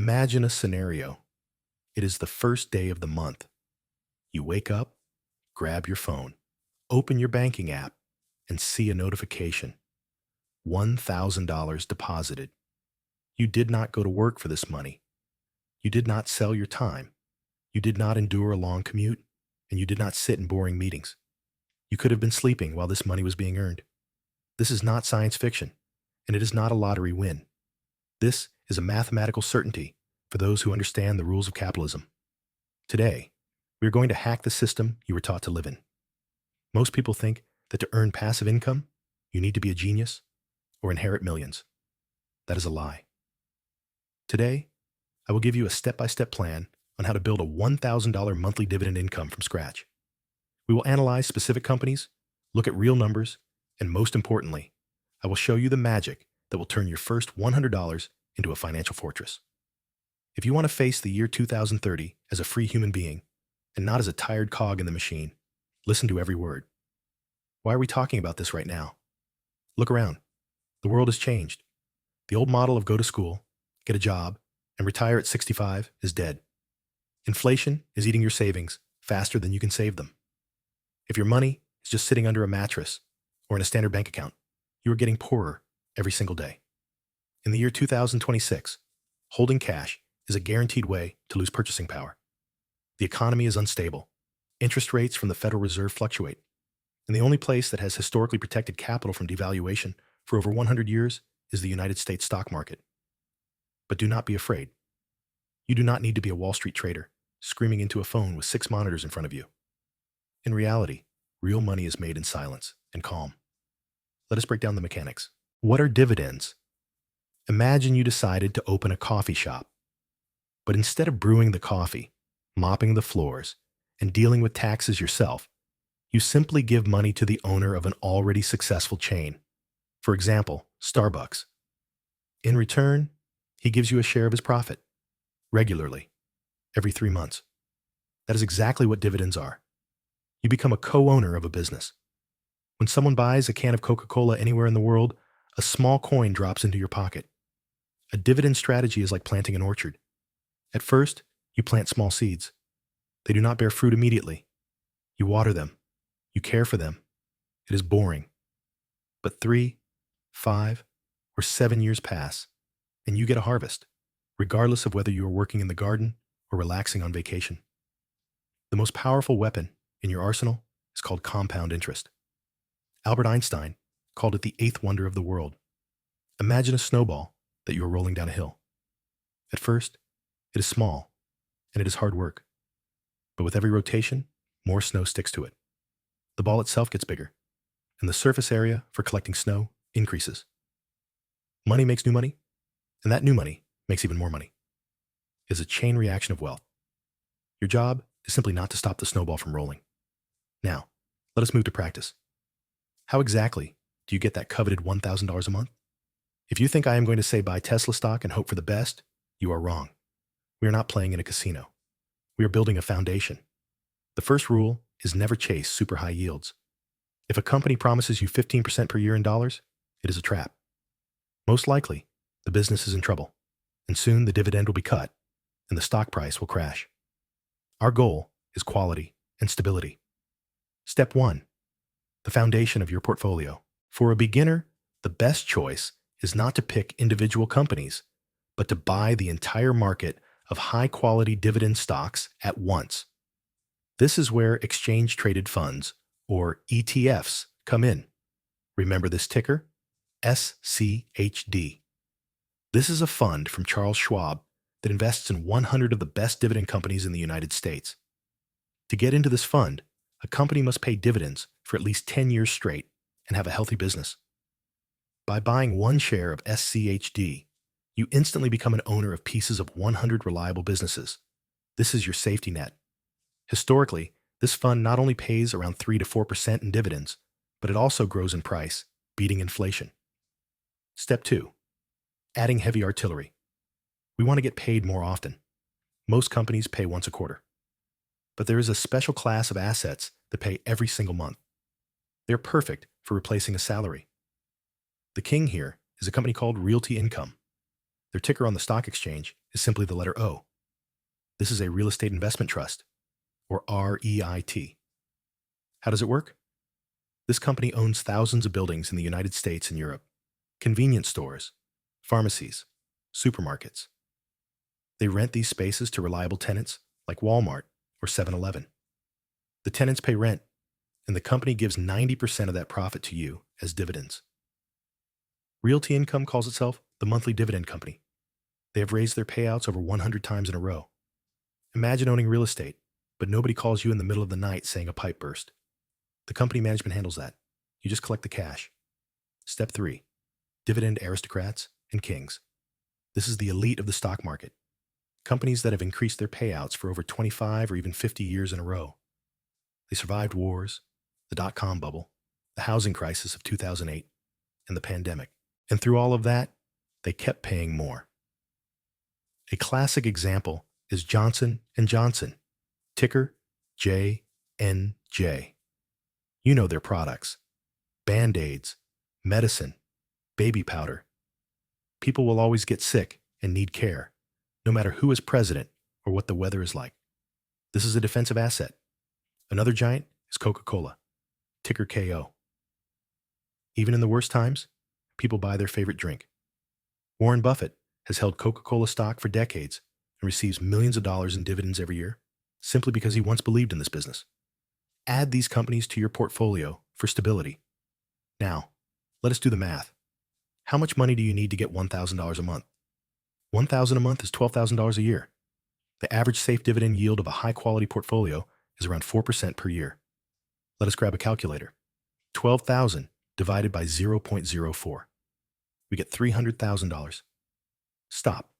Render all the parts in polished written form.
Imagine a scenario. It is the first day of the month. You wake up, grab your phone, open your banking app, and see a notification. $1,000 deposited. You did not go to work for this money. You did not sell your time. You did not endure a long commute, and you did not sit in boring meetings. You could have been sleeping while this money was being earned. This is not science fiction, and it is not a lottery win. This is a mathematical certainty for those who understand the rules of capitalism. Today, we are going to hack the system you were taught to live in. Most people think that to earn passive income, you need to be a genius or inherit millions. That is a lie. Today, I will give you a step-by-step plan on how to build a $1,000 monthly dividend income from scratch. We will analyze specific companies, look at real numbers, and most importantly, I will show you the magic that will turn your first $100 into a financial fortress. If you want to face the year 2030 as a free human being and not as a tired cog in the machine, listen to every word. Why are we talking about this right now? Look around. The world has changed. The old model of go to school, get a job, and retire at 65 is dead. Inflation is eating your savings faster than you can save them. If your money is just sitting under a mattress or in a standard bank account, you are getting poorer every single day. In the year 2026, holding cash is a guaranteed way to lose purchasing power. The economy is unstable. Interest rates from the Federal Reserve fluctuate. And the only place that has historically protected capital from devaluation for over 100 years is the United States stock market. But do not be afraid. You do not need to be a Wall Street trader screaming into a phone with 6 monitors in front of you. In reality, real money is made in silence and calm. Let us break down the mechanics. What are dividends? Imagine you decided to open a coffee shop. But instead of brewing the coffee, mopping the floors, and dealing with taxes yourself, you simply give money to the owner of an already successful chain. For example, Starbucks. In return, he gives you a share of his profit, regularly, every 3 months. That is exactly what dividends are. You become a co-owner of a business. When someone buys a can of Coca-Cola anywhere in the world, a small coin drops into your pocket. A dividend strategy is like planting an orchard. At first, you plant small seeds. They do not bear fruit immediately. You water them. You care for them. It is boring. But 3, 5, or 7 years pass, and you get a harvest, regardless of whether you are working in the garden or relaxing on vacation. The most powerful weapon in your arsenal is called compound interest. Albert Einstein called it the 8th wonder of the world. Imagine a snowball that you are rolling down a hill. At first, it is small, and it is hard work. But with every rotation, more snow sticks to it. The ball itself gets bigger, and the surface area for collecting snow increases. Money makes new money, and that new money makes even more money. It is a chain reaction of wealth. Your job is simply not to stop the snowball from rolling. Now, let us move to practice. How exactly do you get that coveted $1,000 a month? If you think I am going to say buy Tesla stock and hope for the best, you are wrong. We are not playing in a casino. We are building a foundation. The first rule is never chase super high yields. If a company promises you 15% per year in dollars, it is a trap. Most likely, the business is in trouble, and soon the dividend will be cut, and the stock price will crash. Our goal is quality and stability. Step 1, the foundation of your portfolio. For a beginner, the best choice is not to pick individual companies, but to buy the entire market of high-quality dividend stocks at once. This is where exchange-traded funds, or ETFs, come in. Remember this ticker? SCHD. This is a fund from Charles Schwab that invests in 100 of the best dividend companies in the United States. To get into this fund, a company must pay dividends for at least 10 years straight and have a healthy business. By buying one share of SCHD, you instantly become an owner of pieces of 100 reliable businesses. This is your safety net. Historically, this fund not only pays around 3 to 4% in dividends, but it also grows in price, beating inflation. Step 2, adding heavy artillery. We want to get paid more often. Most companies pay once a quarter. But there is a special class of assets that pay every single month. They're perfect for replacing a salary. The king here is a company called Realty Income. Their ticker on the stock exchange is simply the letter O. This is a real estate investment trust, or REIT. How does it work? This company owns thousands of buildings in the United States and Europe, convenience stores, pharmacies, supermarkets. They rent these spaces to reliable tenants like Walmart or 7-Eleven. The tenants pay rent, and the company gives 90% of that profit to you as dividends. Realty Income calls itself the monthly dividend company. They have raised their payouts over 100 times in a row. Imagine owning real estate, but nobody calls you in the middle of the night saying a pipe burst. The company management handles that. You just collect the cash. Step 3. Dividend aristocrats and kings. This is the elite of the stock market. Companies that have increased their payouts for over 25 or even 50 years in a row. They survived wars, the dot-com bubble, the housing crisis of 2008, and the pandemic. And through all of that, they kept paying more. A classic example is Johnson & Johnson, ticker JNJ. You know their products: Band-Aids, medicine, baby powder. People will always get sick and need care, no matter who is president or what the weather is like. This is a defensive asset. Another giant is Coca-Cola, ticker KO. Even in the worst times, people buy their favorite drink. Warren Buffett has held Coca-Cola stock for decades and receives millions of dollars in dividends every year simply because he once believed in this business. Add these companies to your portfolio for stability. Now, let us do the math. How much money do you need to get $1,000 a month? $1,000 a month is $12,000 a year. The average safe dividend yield of a high-quality portfolio is around 4% per year. Let us grab a calculator. 12,000 divided by 0.04. We get $300,000. Stop.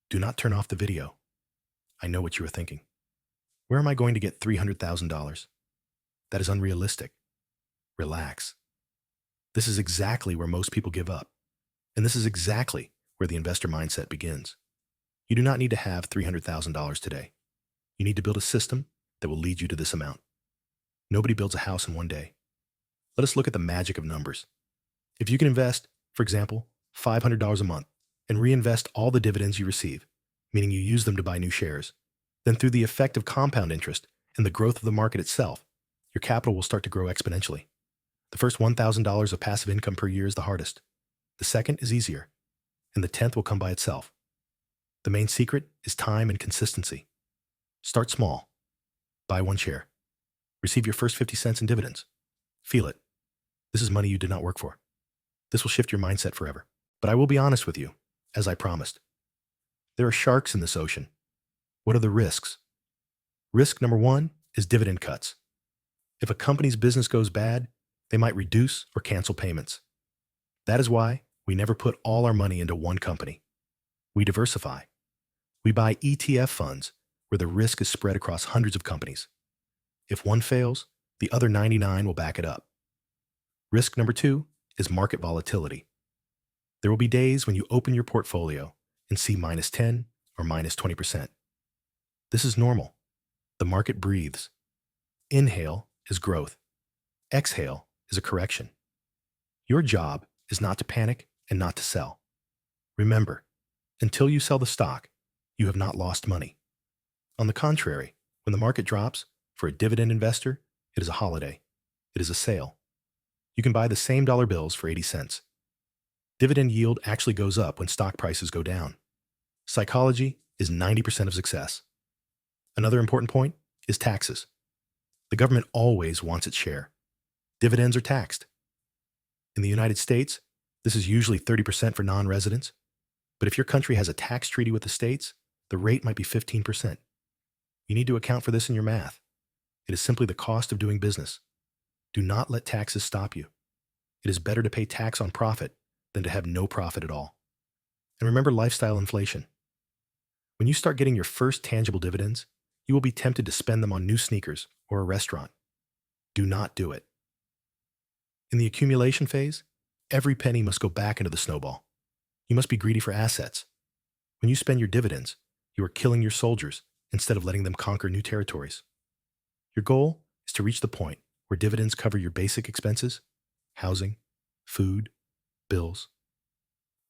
Do not turn off the video. I know what you are thinking. Where am I going to get $300,000? That is unrealistic. Relax. This is exactly where most people give up. And this is exactly where the investor mindset begins. You do not need to have $300,000 today. You need to build a system that will lead you to this amount. Nobody builds a house in one day. Let us look at the magic of numbers. If you can invest, for example, $500 a month and reinvest all the dividends you receive, meaning you use them to buy new shares, then through the effect of compound interest and the growth of the market itself, your capital will start to grow exponentially. The first $1,000 of passive income per year is the hardest. The second is easier, and the 10th will come by itself. The main secret is time and consistency. Start small. Buy one share. Receive your first 50 cents in dividends. Feel it. This is money you did not work for. This will shift your mindset forever. But I will be honest with you, as I promised. There are sharks in this ocean. What are the risks? Risk number 1 is dividend cuts. If a company's business goes bad, they might reduce or cancel payments. That is why we never put all our money into one company. We diversify. We buy ETF funds where the risk is spread across hundreds of companies. If one fails, the other 99 will back it up. Risk number 2 is market volatility. There will be days when you open your portfolio and see minus 10 or minus 20%. This is normal. The market breathes. Inhale is growth. Exhale is a correction. Your job is not to panic and not to sell. Remember, until you sell the stock, you have not lost money. On the contrary, when the market drops, for a dividend investor, it is a holiday. It is a sale. You can buy the same dollar bills for 80 cents. Dividend yield actually goes up when stock prices go down. Psychology is 90% of success. Another important point is taxes. The government always wants its share. Dividends are taxed. In the United States, this is usually 30% for non-residents, but if your country has a tax treaty with the states, the rate might be 15%. You need to account for this in your math. It is simply the cost of doing business. Do not let taxes stop you. It is better to pay tax on profit than to have no profit at all. And remember lifestyle inflation. When you start getting your first tangible dividends, you will be tempted to spend them on new sneakers or a restaurant. Do not do it. In the accumulation phase, every penny must go back into the snowball. You must be greedy for assets. When you spend your dividends, you are killing your soldiers instead of letting them conquer new territories. Your goal is to reach the point where dividends cover your basic expenses, housing, food, bills.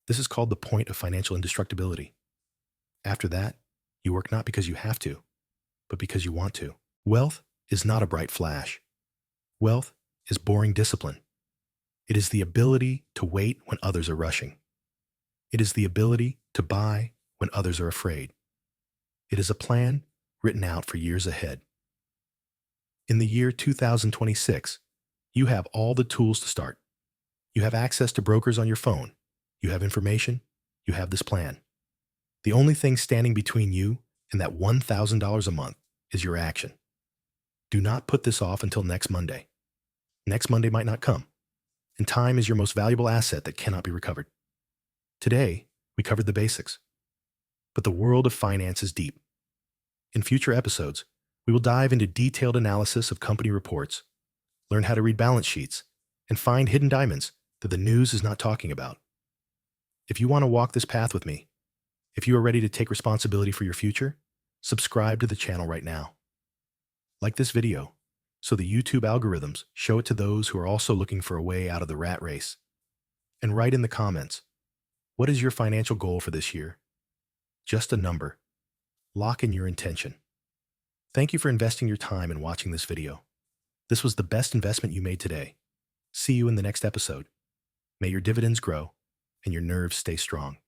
This is called the point of financial indestructibility. After that, you work not because you have to, but because you want to. Wealth is not a bright flash. Wealth is boring discipline. It is the ability to wait when others are rushing. It is the ability to buy when others are afraid. It is a plan written out for years ahead. In the year 2026, you have all the tools to start. You have access to brokers on your phone. You have information. You have this plan. The only thing standing between you and that $1,000 a month is your action. Do not put this off until next Monday. Next Monday might not come, and time is your most valuable asset that cannot be recovered. Today, we covered the basics, but the world of finance is deep. In future episodes, we will dive into detailed analysis of company reports, learn how to read balance sheets, and find hidden diamonds that the news is not talking about. If you want to walk this path with me, if you are ready to take responsibility for your future, subscribe to the channel right now. Like this video, so the YouTube algorithms show it to those who are also looking for a way out of the rat race. And write in the comments, what is your financial goal for this year? Just a number. Lock in your intention. Thank you for investing your time and watching this video. This was the best investment you made today. See you in the next episode. May your dividends grow and your nerves stay strong.